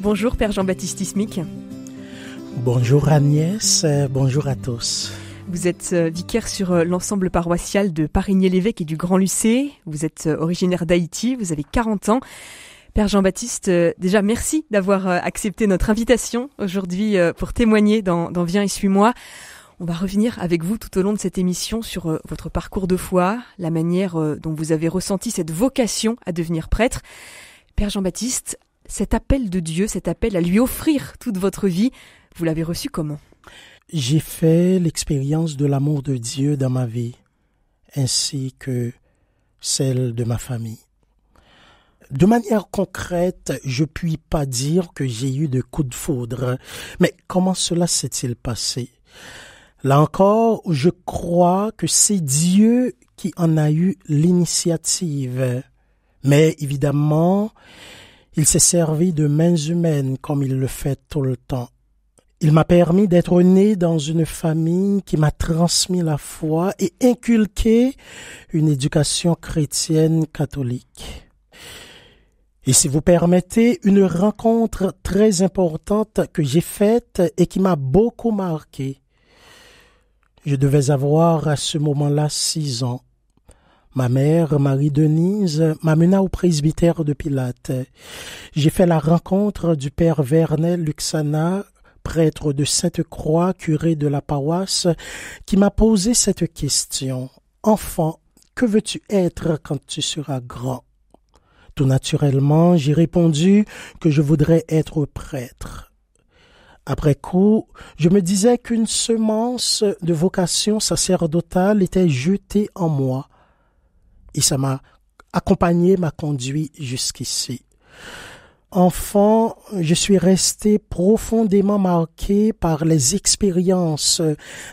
Bonjour Père Jean-Baptiste Ismic. Bonjour Agnès, bonjour à tous. Vous êtes vicaire sur l'ensemble paroissial de Parigné-l'Évêque et du Grand-Lucé. Vous êtes originaire d'Haïti, vous avez 40 ans. Père Jean-Baptiste, déjà merci d'avoir accepté notre invitation aujourd'hui pour témoigner dans Viens et suis-moi. On va revenir avec vous tout au long de cette émission sur votre parcours de foi, la manière dont vous avez ressenti cette vocation à devenir prêtre. Père Jean-Baptiste, cet appel de Dieu, cet appel à lui offrir toute votre vie, vous l'avez reçu comment ? J'ai fait l'expérience de l'amour de Dieu dans ma vie, ainsi que celle de ma famille. De manière concrète, je ne puis pas dire que j'ai eu de coups de foudre, mais comment cela s'est-il passé ? Là encore, je crois que c'est Dieu qui en a eu l'initiative. Mais évidemment, il s'est servi de mains humaines comme il le fait tout le temps. Il m'a permis d'être né dans une famille qui m'a transmis la foi et inculqué une éducation chrétienne catholique. Et si vous permettez, une rencontre très importante que j'ai faite et qui m'a beaucoup marqué. Je devais avoir à ce moment-là 6 ans. Ma mère, Marie-Denise, m'amena au presbytère de Pilate. J'ai fait la rencontre du père Vernel Luxana, prêtre de Sainte-Croix, curé de la paroisse, qui m'a posé cette question. « Enfant, que veux-tu être quand tu seras grand ?» Tout naturellement, j'ai répondu que je voudrais être prêtre. Après coup, je me disais qu'une semence de vocation sacerdotale était jetée en moi. Et ça m'a conduit jusqu'ici. Enfant, je suis resté profondément marqué par les expériences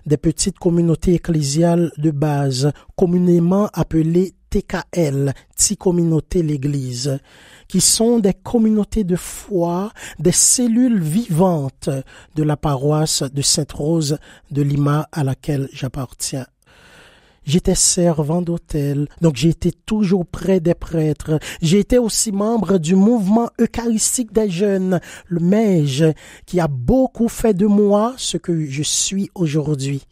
des petites communautés ecclésiales de base, communément appelées TKL, Petite Communauté l'Église, qui sont des communautés de foi, des cellules vivantes de la paroisse de Sainte-Rose de Lima à laquelle j'appartiens. J'étais servant d'autel, donc j'ai été toujours près des prêtres. J'ai été aussi membre du mouvement eucharistique des jeunes, le MEJ, qui a beaucoup fait de moi ce que je suis aujourd'hui.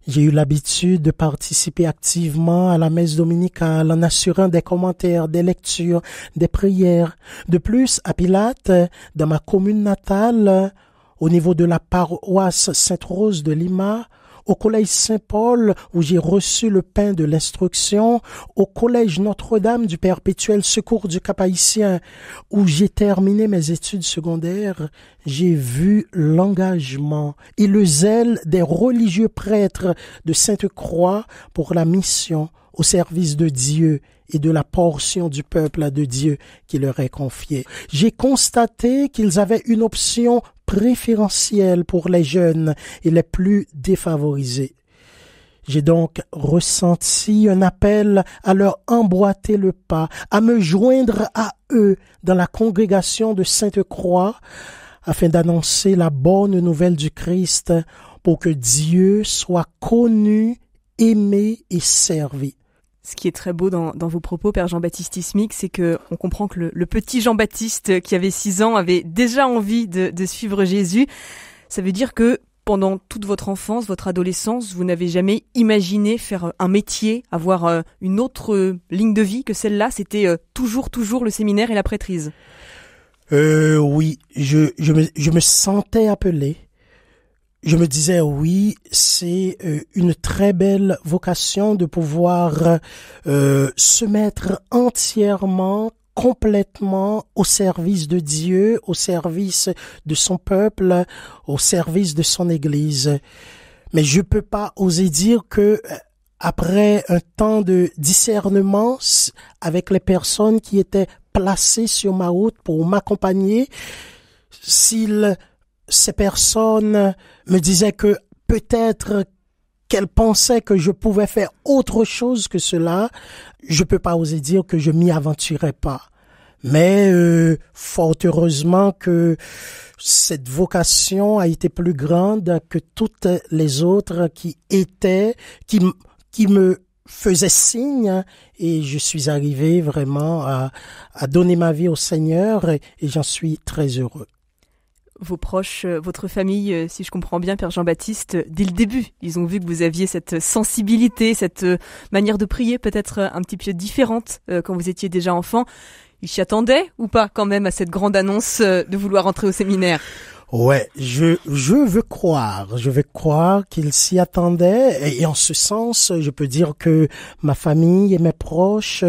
J'ai eu l'habitude de participer activement à la messe dominicale en assurant des commentaires, des lectures, des prières. De plus, à Pilate, dans ma commune natale, au niveau de la paroisse Sainte-Rose de Lima, au collège Saint-Paul, où j'ai reçu le pain de l'instruction, au collège Notre-Dame du Perpétuel Secours du Cap-Haïtien, où j'ai terminé mes études secondaires, j'ai vu l'engagement et le zèle des religieux prêtres de Sainte-Croix pour la mission au service de Dieu et de la portion du peuple de Dieu qui leur est confiée. J'ai constaté qu'ils avaient une option préférentielle pour les jeunes et les plus défavorisés. J'ai donc ressenti un appel à leur emboîter le pas, à me joindre à eux dans la congrégation de Sainte-Croix afin d'annoncer la bonne nouvelle du Christ pour que Dieu soit connu, aimé et servi. Ce qui est très beau dans vos propos, Père Jean-Baptiste Ismic, c'est que on comprend que le petit Jean-Baptiste qui avait 6 ans avait déjà envie de suivre Jésus. Ça veut dire que pendant toute votre enfance, votre adolescence, vous n'avez jamais imaginé faire un métier, avoir une autre ligne de vie que celle-là. C'était toujours le séminaire et la prêtrise. Oui, je me sentais appelé. Je me disais oui, c'est une très belle vocation de pouvoir se mettre entièrement, complètement au service de Dieu, au service de son peuple, au service de son Église. Mais je peux pas oser dire que après un temps de discernement avec les personnes qui étaient placées sur ma route pour m'accompagner, ces personnes me disaient que peut-être qu'elles pensaient que je pouvais faire autre chose que cela, je peux pas oser dire que je m'y aventurais pas. Mais fort heureusement que cette vocation a été plus grande que toutes les autres qui me faisait signe et je suis arrivé vraiment à donner ma vie au Seigneur et j'en suis très heureux. Vos proches, votre famille, si je comprends bien, Père Jean-Baptiste, dès le début, ils ont vu que vous aviez cette sensibilité, cette manière de prier peut-être un petit peu différente quand vous étiez déjà enfant. Ils s'y attendaient ou pas quand même à cette grande annonce de vouloir entrer au séminaire? Ouais, je veux croire qu'ils s'y attendaient et en ce sens, je peux dire que ma famille et mes proches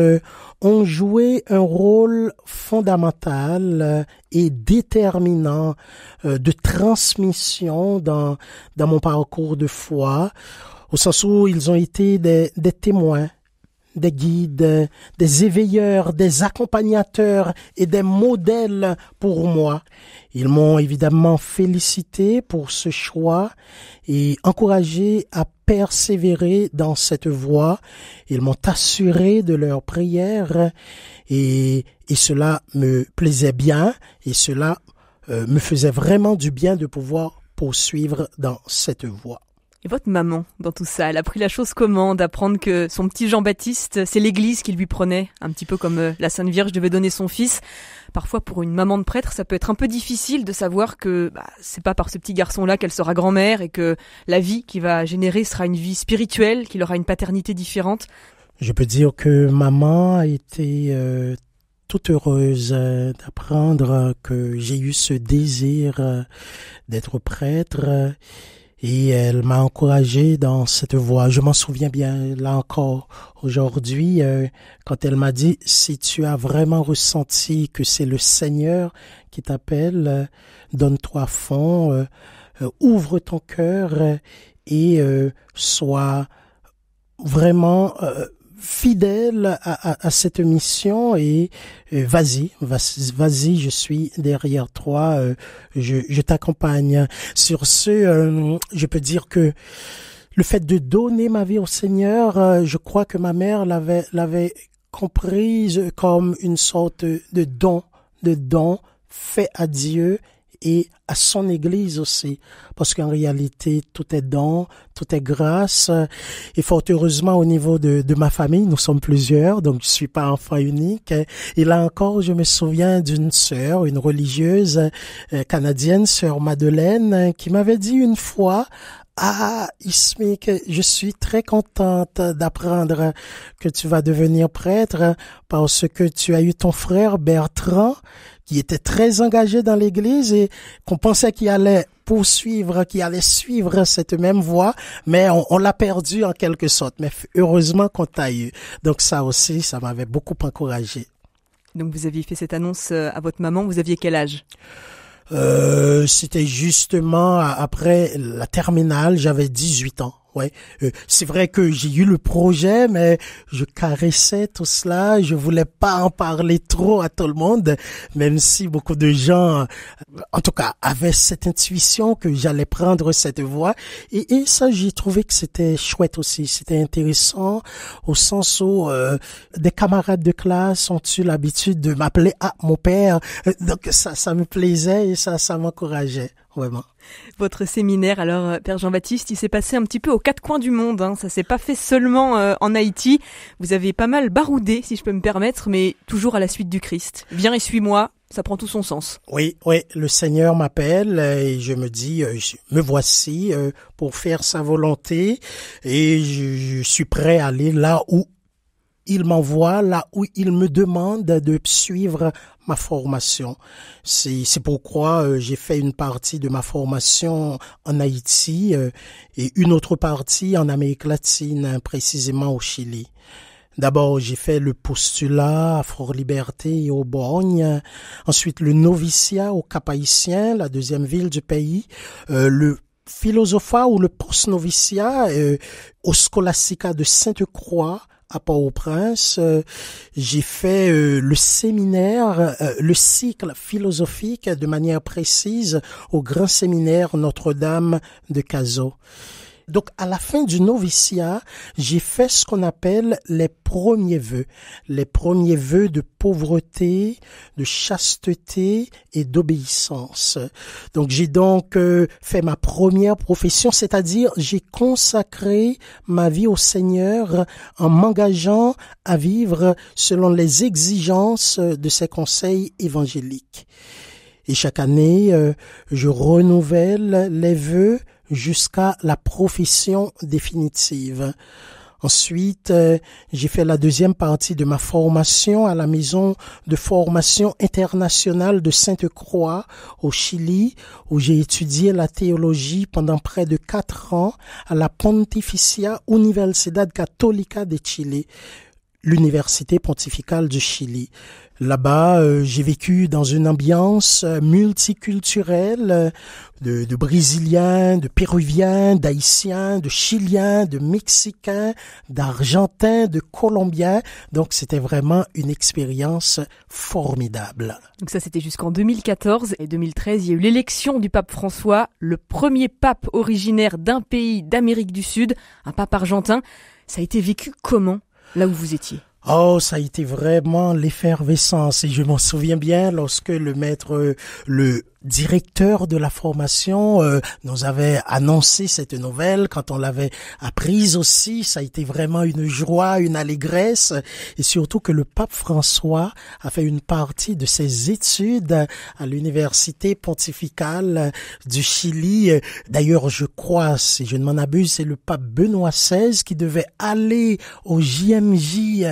ont joué un rôle fondamental et déterminant de transmission dans mon parcours de foi, au sens où ils ont été des témoins, des guides, des éveilleurs, des accompagnateurs et des modèles pour moi. Ils m'ont évidemment félicité pour ce choix et encouragé à persévérer dans cette voie. Ils m'ont assuré de leur prière et cela me plaisait bien et cela me faisait vraiment du bien de pouvoir poursuivre dans cette voie. Et votre maman, dans tout ça, elle a pris la chose comment d'apprendre que son petit Jean-Baptiste, c'est l'église qui lui prenait, un petit peu comme la Sainte Vierge devait donner son fils. Parfois, pour une maman de prêtre, ça peut être un peu difficile de savoir que c'est pas par ce petit garçon-là qu'elle sera grand-mère et que la vie qu'il va générer sera une vie spirituelle, qu'il aura une paternité différente. Je peux dire que maman a été toute heureuse d'apprendre que j'ai eu ce désir d'être prêtre. Et elle m'a encouragé dans cette voie. Je m'en souviens bien, là encore, aujourd'hui, quand elle m'a dit, si tu as vraiment ressenti que c'est le Seigneur qui t'appelle, donne-toi à fond, ouvre ton cœur et sois vraiment fidèle à cette mission et vas-y, je suis derrière toi, je t'accompagne. Sur ce, je peux dire que le fait de donner ma vie au Seigneur, je crois que ma mère l'avait comprise comme une sorte de don fait à Dieu et à son Église aussi, parce qu'en réalité, tout est don, tout est grâce, et fort heureusement au niveau de ma famille, nous sommes plusieurs, donc je suis pas enfant unique, et là encore, je me souviens d'une sœur, une religieuse canadienne, sœur Madeleine, qui m'avait dit une fois, Ismik, je suis très contente d'apprendre que tu vas devenir prêtre parce que tu as eu ton frère Bertrand qui était très engagé dans l'église et qu'on pensait qu'il allait suivre cette même voie, mais on l'a perdu en quelque sorte. Mais heureusement qu'on t'a eu. Donc ça aussi, ça m'avait beaucoup encouragé. Donc vous aviez fait cette annonce à votre maman, vous aviez quel âge ? C'était justement après la terminale, j'avais 18 ans. Ouais, c'est vrai que j'ai eu le projet, mais je caressais tout cela. Je voulais pas en parler trop à tout le monde, même si beaucoup de gens, en tout cas, avaient cette intuition que j'allais prendre cette voie. Et ça, j'ai trouvé que c'était chouette aussi. C'était intéressant au sens où des camarades de classe ont eu l'habitude de m'appeler mon père. Donc ça me plaisait et ça m'encourageait. Vraiment. Votre séminaire, alors, Père Jean-Baptiste, il s'est passé un petit peu aux quatre coins du monde. Hein. Ça s'est pas fait seulement en Haïti. Vous avez pas mal baroudé, si je peux me permettre, mais toujours à la suite du Christ. Viens et suis-moi, ça prend tout son sens. Oui, le Seigneur m'appelle et je me dis, me voici pour faire sa volonté et je suis prêt à aller là où il m'envoie, là où il me demande de suivre ma formation. C'est pourquoi j'ai fait une partie de ma formation en Haïti et une autre partie en Amérique latine, précisément au Chili. D'abord, j'ai fait le postulat à Fort-Liberté et au Borgne. Ensuite, le noviciat au Cap-Haïtien, la deuxième ville du pays. Le philosophat ou le post-noviciat au Scholastica de Sainte-Croix, à Port-au-Prince. J'ai fait le séminaire, le cycle philosophique de manière précise au grand séminaire Notre-Dame de Cazaux. Donc, à la fin du noviciat, j'ai fait ce qu'on appelle les premiers vœux de pauvreté, de chasteté et d'obéissance. Donc, j'ai fait ma première profession, c'est-à-dire j'ai consacré ma vie au Seigneur en m'engageant à vivre selon les exigences de ses conseils évangéliques. Et chaque année, je renouvelle les vœux jusqu'à la profession définitive. Ensuite, j'ai fait la deuxième partie de ma formation à la maison de formation internationale de Sainte-Croix au Chili, où j'ai étudié la théologie pendant près de 4 ans à la Pontificia Universidad Católica de Chile, l'université pontificale du Chili. Là-bas, j'ai vécu dans une ambiance multiculturelle de Brésiliens, de Péruviens, d'Haïtiens, de Chiliens, de Mexicains, d'Argentins, de Colombiens. Donc, c'était vraiment une expérience formidable. Donc ça, c'était jusqu'en 2014 et 2013. Il y a eu l'élection du pape François, le premier pape originaire d'un pays d'Amérique du Sud, un pape argentin. Ça a été vécu comment, là où vous étiez ? Oh, ça a été vraiment l'effervescence et je m'en souviens bien lorsque le directeur de la formation nous avait annoncé cette nouvelle. Quand on l'avait apprise aussi, ça a été vraiment une joie, une allégresse, et surtout que le pape François a fait une partie de ses études à l'université pontificale du Chili. D'ailleurs, je crois, si je ne m'en abuse, c'est le pape Benoît XVI qui devait aller au JMJ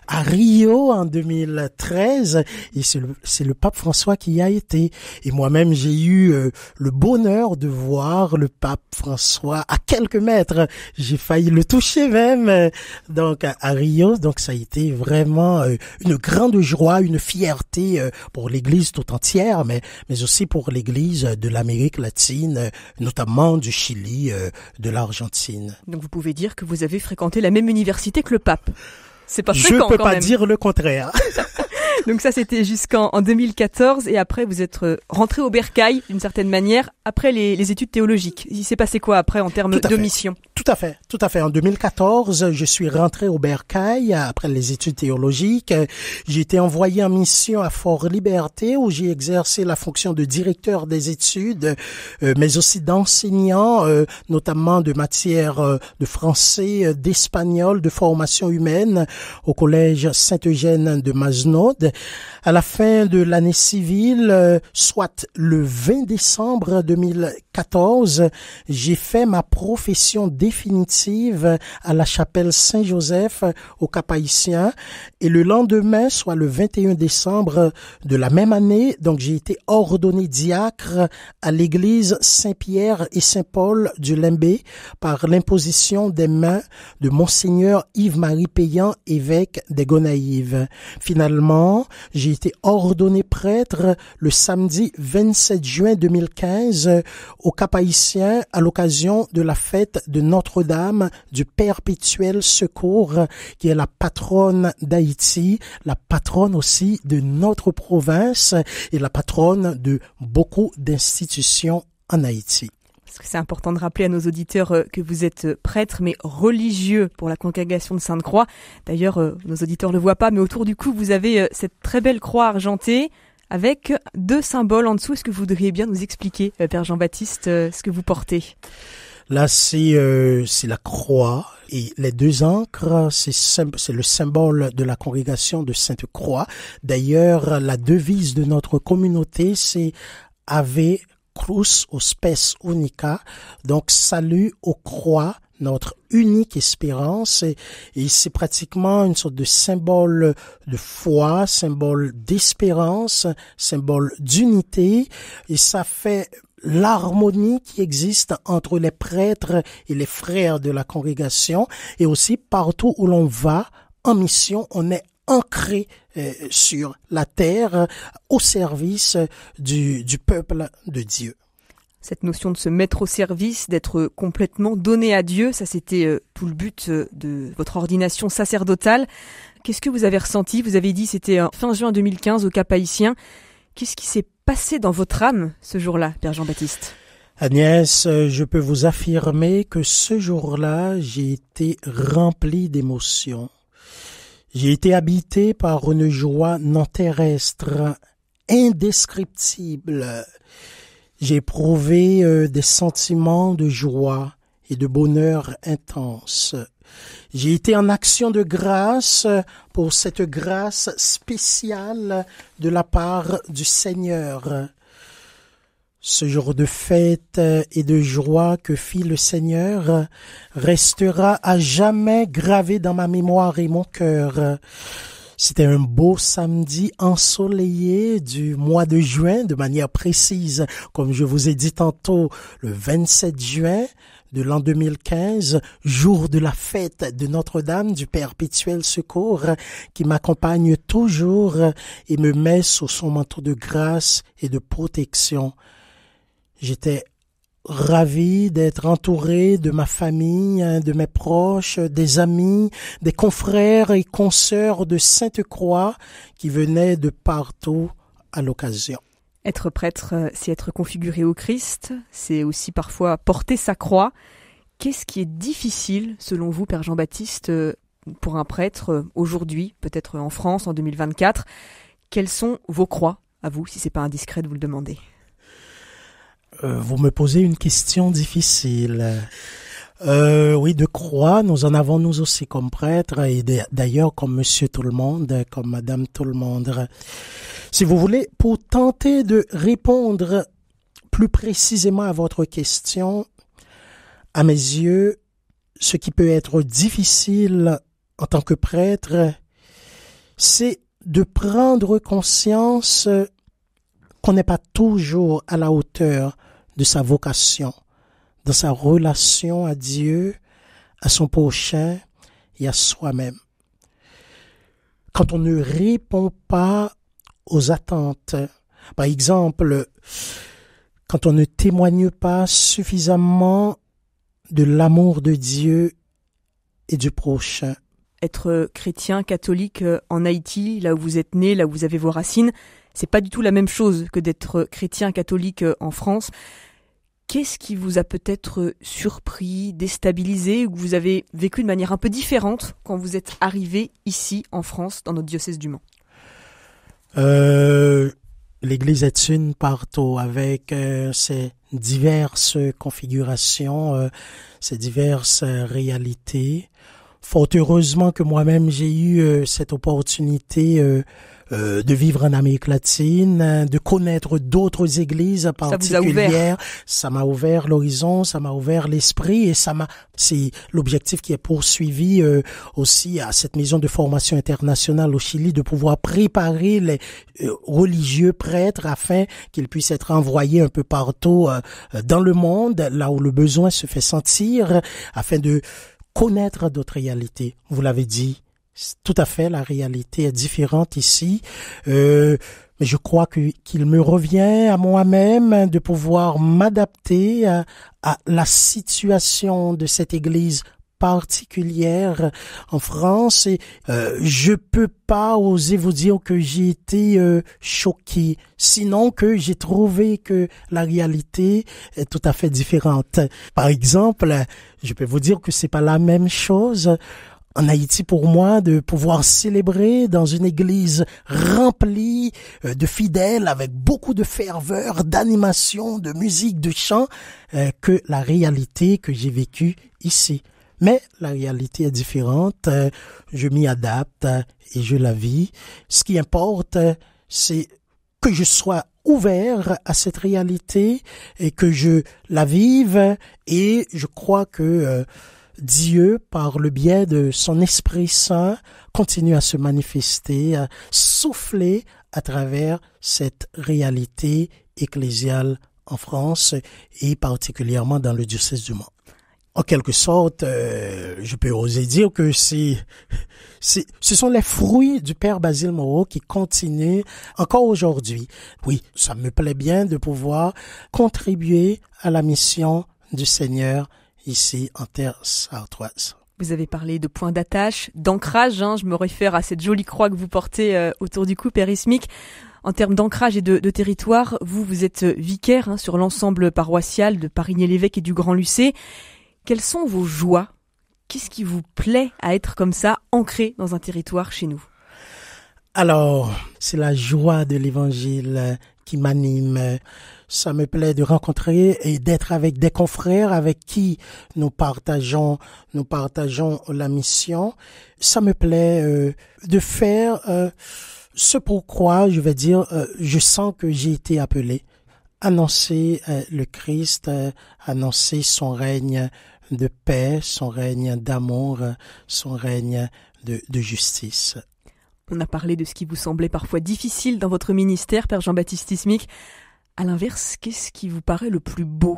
à Rio en 2013, et c'est le pape François qui y a été. Et moi-même, j'ai eu le bonheur de voir le pape François à quelques mètres. J'ai failli le toucher même, donc à Rio. Donc ça a été vraiment une grande joie, une fierté pour l'Église tout entière, mais aussi pour l'Église de l'Amérique latine, notamment du Chili, de l'Argentine. Donc vous pouvez dire que vous avez fréquenté la même université que le pape. C'est pas fréquent, je peux quand pas même. dire le contraire. Donc ça, c'était jusqu'en 2014, et après vous êtes rentré au Bercail d'une certaine manière après les études théologiques. Il s'est passé quoi après en termes de mission ? Tout à fait. En 2014, je suis rentré au Bercail après les études théologiques. J'ai été envoyé en mission à Fort-Liberté où j'ai exercé la fonction de directeur des études, mais aussi d'enseignant, notamment de matières de français, d'espagnol, de formation humaine au collège Saint-Eugène de Masnaude. À la fin de l'année civile, soit le 20 décembre 2014, j'ai fait ma profession définitive à la chapelle Saint-Joseph au Cap-Haïtien, et le lendemain, soit le 21 décembre de la même année, donc j'ai été ordonné diacre à l'église Saint-Pierre et Saint-Paul du Limbé par l'imposition des mains de Monseigneur Yves-Marie Payan, évêque des Gonaïves. Finalement, j'ai été ordonné prêtre le samedi 27 juin 2015 au Cap-Haïtien à l'occasion de la fête de Notre-Dame du Perpétuel Secours, qui est la patronne d'Haïti, la patronne aussi de notre province et la patronne de beaucoup d'institutions en Haïti. Parce que c'est important de rappeler à nos auditeurs que vous êtes prêtre, mais religieux pour la congrégation de Sainte-Croix. D'ailleurs, nos auditeurs ne le voient pas, mais autour du cou, vous avez cette très belle croix argentée avec 2 symboles en dessous. Est-ce que vous voudriez bien nous expliquer, Père Jean-Baptiste, ce que vous portez ? Là, c'est la croix, et les 2 ancres, c'est le symbole de la congrégation de Sainte-Croix. D'ailleurs, la devise de notre communauté, c'est Ave Cruz aux Spes Unica, donc salut aux croix, notre unique espérance, et c'est pratiquement une sorte de symbole de foi, symbole d'espérance, symbole d'unité, et ça fait l'harmonie qui existe entre les prêtres et les frères de la congrégation, et aussi partout où l'on va en mission, on est ancré sur la terre au service du peuple de Dieu. Cette notion de se mettre au service, d'être complètement donné à Dieu, ça c'était tout le but de votre ordination sacerdotale. Qu'est-ce que vous avez ressenti ? Vous avez dit c'était fin juin 2015 au Cap-Haïtien. Qu'est-ce qui s'est passé dans votre âme ce jour-là, Père Jean-Baptiste ? Agnès, je peux vous affirmer que ce jour-là, j'ai été rempli d'émotions. J'ai été habité par une joie non terrestre, indescriptible. J'ai éprouvé des sentiments de joie et de bonheur intense. J'ai été en action de grâce pour cette grâce spéciale de la part du Seigneur. Ce jour de fête et de joie que fit le Seigneur restera à jamais gravé dans ma mémoire et mon cœur. C'était un beau samedi ensoleillé du mois de juin, de manière précise, comme je vous ai dit tantôt, le 27 juin de l'an 2015, jour de la fête de Notre-Dame du Perpétuel Secours, qui m'accompagne toujours et me met sous son manteau de grâce et de protection. J'étais ravi d'être entouré de ma famille, de mes proches, des amis, des confrères et consoeurs de Sainte-Croix qui venaient de partout à l'occasion. Être prêtre, c'est être configuré au Christ, c'est aussi parfois porter sa croix. Qu'est-ce qui est difficile, selon vous, Père Jean-Baptiste, pour un prêtre aujourd'hui, peut-être en France, en 2024 ? Quelles sont vos croix, à vous, si c'est pas indiscret de vous le demander ? Vous me posez une question difficile. Oui, de croix, nous en avons nous aussi comme prêtres et d'ailleurs comme Monsieur Tout-le-Monde, comme Madame Tout-le-Monde. Si vous voulez, pour tenter de répondre plus précisément à votre question, à mes yeux, ce qui peut être difficile en tant que prêtre, c'est de prendre conscience qu'on n'est pas toujours à la hauteur de sa vocation, dans sa relation à Dieu, à son prochain et à soi-même. Quand on ne répond pas aux attentes, par exemple, quand on ne témoigne pas suffisamment de l'amour de Dieu et du prochain. Être chrétien, catholique en Haïti, là où vous êtes né, là où vous avez vos racines, c'est pas du tout la même chose que d'être chrétien, catholique en France. Qu'est-ce qui vous a peut-être surpris, déstabilisé, ou que vous avez vécu de manière un peu différente quand vous êtes arrivé ici en France, dans notre diocèse du Mans ? L'Église est une partout avec ses diverses configurations, ses diverses réalités. Fort heureusement que moi-même j'ai eu cette opportunité de vivre en Amérique latine, de connaître d'autres églises particulières. Ça m'a ouvert l'horizon, ça m'a ouvert l'esprit et c'est l'objectif qui est poursuivi aussi à cette maison de formation internationale au Chili, de pouvoir préparer les religieux prêtres afin qu'ils puissent être envoyés un peu partout dans le monde, là où le besoin se fait sentir, afin de connaître d'autres réalités. Vous l'avez dit, tout à fait, la réalité est différente ici. Mais je crois qu'il me revient à moi-même de pouvoir m'adapter à la situation de cette église particulière en France. Et je peux pas oser vous dire que j'ai été choqué, sinon que j'ai trouvé que la réalité est tout à fait différente. Par exemple, je peux vous dire que c'est pas la même chose en Haïti pour moi de pouvoir célébrer dans une église remplie de fidèles avec beaucoup de ferveur, d'animation, de musique, de chant, que la réalité que j'ai vécue ici. Mais la réalité est différente, je m'y adapte et je la vis. Ce qui importe, c'est que je sois ouvert à cette réalité et que je la vive, et je crois que Dieu, par le biais de son Esprit Saint, continue à se manifester, à souffler à travers cette réalité ecclésiale en France et particulièrement dans le diocèse du Mans. En quelque sorte, je peux oser dire que ce sont les fruits du Père Basile Moreau qui continuent encore aujourd'hui. Oui, ça me plaît bien de pouvoir contribuer à la mission du Seigneur ici en terre sartoise. Vous avez parlé de point d'attache, d'ancrage, je me réfère à cette jolie croix que vous portez autour du cou, Père Ismic. En termes d'ancrage et de territoire, vous êtes vicaire sur l'ensemble paroissial de Parigné-l'Évêque et du Grand-Lucé. Quelles sont vos joies ? Qu'est-ce qui vous plaît à être comme ça, ancré dans un territoire chez nous ? Alors, c'est la joie de l'Évangile qui m'anime. Ça me plaît de rencontrer et d'être avec des confrères avec qui nous partageons la mission. Ça me plaît de faire ce pourquoi, je vais dire, je sens que j'ai été appelé. Annoncer le Christ, annoncer son règne de paix, son règne d'amour, son règne de justice. On a parlé de ce qui vous semblait parfois difficile dans votre ministère, Père Jean-Baptiste Ismic. À l'inverse, qu'est-ce qui vous paraît le plus beau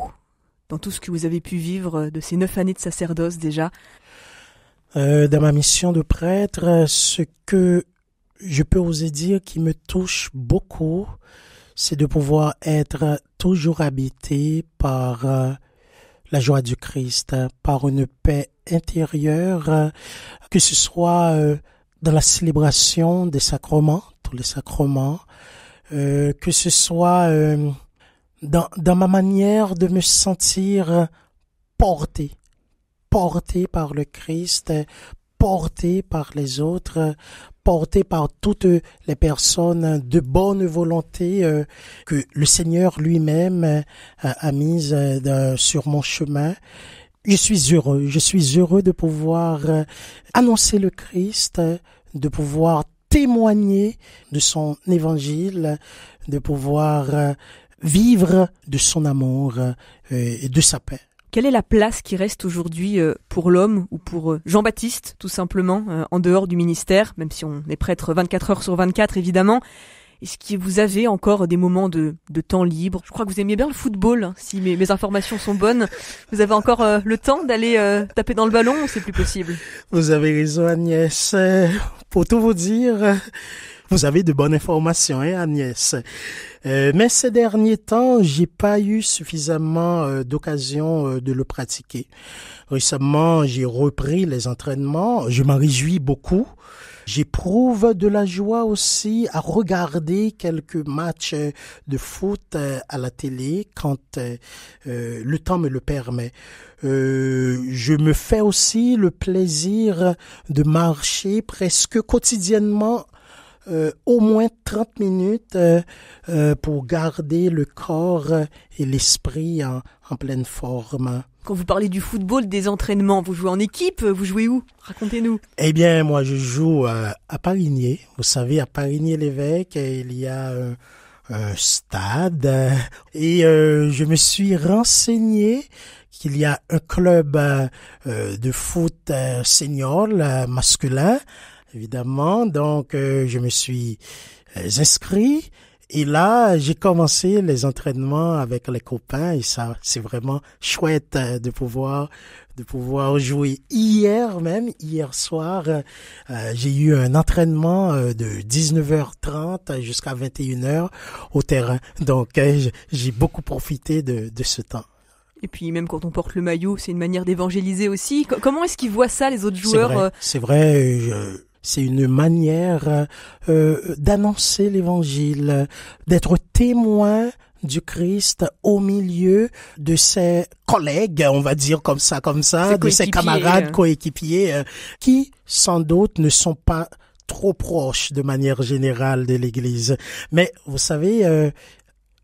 dans tout ce que vous avez pu vivre de ces 9 années de sacerdoce déjà ? Dans ma mission de prêtre, ce que je peux oser dire qui me touche beaucoup, c'est de pouvoir être toujours habité par la joie du Christ, par une paix intérieure, que ce soit dans la célébration des sacrements, tous les sacrements, que ce soit dans ma manière de me sentir porté par le Christ, porté par les autres, porté par toutes les personnes de bonne volonté que le Seigneur lui-même a mises sur mon chemin. Je suis heureux de pouvoir annoncer le Christ, de pouvoir témoigner de son évangile, de pouvoir vivre de son amour et de sa paix. Quelle est la place qui reste aujourd'hui pour l'homme ou pour Jean-Baptiste, tout simplement, en dehors du ministère, même si on est prêtre 24 heures sur 24, évidemment. Est-ce que vous avez encore des moments de temps libre ? Je crois que vous aimez bien le football, si mes informations sont bonnes. Vous avez encore le temps d'aller taper dans le ballon ou c'est plus possible ? Vous avez raison, Agnès. Pour tout vous dire, vous avez de bonnes informations, Agnès. Mais ces derniers temps, j'ai pas eu suffisamment d'occasion de le pratiquer. Récemment, j'ai repris les entraînements. Je m'en réjouis beaucoup. J'éprouve de la joie aussi à regarder quelques matchs de foot à la télé quand le temps me le permet. Je me fais aussi le plaisir de marcher presque quotidiennement au moins 30 minutes pour garder le corps et l'esprit en pleine forme. Quand vous parlez du football, des entraînements, vous jouez en équipe, vous jouez où ? Racontez-nous. Eh bien, moi, je joue à Parigné. Vous savez, à Parigné-l'Évêque, il y a un stade et je me suis renseigné qu'il y a un club de foot senior masculin, évidemment. Donc, je me suis inscrit. Et là, j'ai commencé les entraînements avec les copains et ça, c'est vraiment chouette de pouvoir jouer. Hier soir, j'ai eu un entraînement de 19h30 jusqu'à 21h au terrain. Donc, j'ai beaucoup profité de ce temps. Et puis même quand on porte le maillot, c'est une manière d'évangéliser aussi. Comment est-ce qu'ils voient ça, les autres joueurs ? C'est vrai. C'est une manière d'annoncer l'évangile, d'être témoin du Christ au milieu de ses collègues, on va dire comme ça, de ses camarades, coéquipiers, qui sans doute ne sont pas trop proches de manière générale de l'Église. Mais vous savez,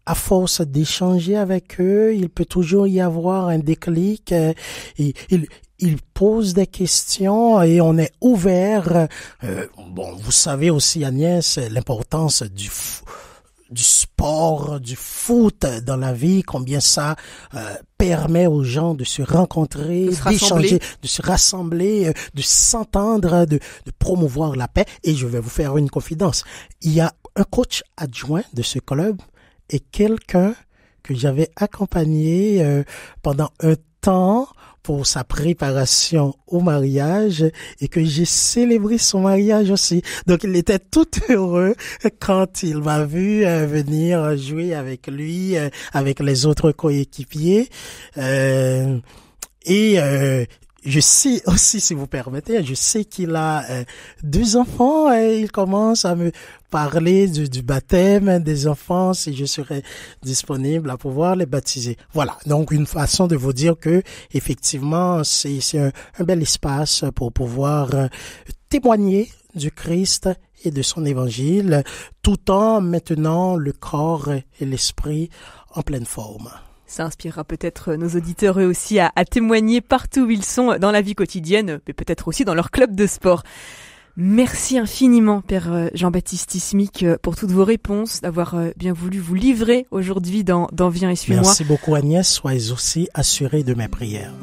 à force d'échanger avec eux, il peut toujours y avoir un déclic. Il pose des questions et on est ouvert. Vous savez aussi, Agnès, l'importance du sport, du foot dans la vie, combien ça permet aux gens de se rencontrer, d'échanger, de se rassembler, de s'entendre, de promouvoir la paix. Et je vais vous faire une confidence. Il y a un coach adjoint de ce club et quelqu'un que j'avais accompagné pendant un temps pour sa préparation au mariage et que j'ai célébré son mariage aussi. Donc, il était tout heureux quand il m'a vu venir jouer avec lui, avec les autres coéquipiers. je sais aussi, si vous permettez, je sais qu'il a 2 enfants et il commence à me parler du baptême des enfants, si je serais disponible à pouvoir les baptiser. Voilà, donc une façon de vous dire que effectivement c'est un bel espace pour pouvoir témoigner du Christ et de son évangile, tout en maintenant le corps et l'esprit en pleine forme. Ça inspirera peut-être nos auditeurs eux aussi à témoigner partout où ils sont dans la vie quotidienne, mais peut-être aussi dans leur club de sport. Merci infiniment, Père Jean-Baptiste Tismic, pour toutes vos réponses, d'avoir bien voulu vous livrer aujourd'hui dans Viens et suis-moi. Merci beaucoup Agnès, soyez aussi assurée de mes prières.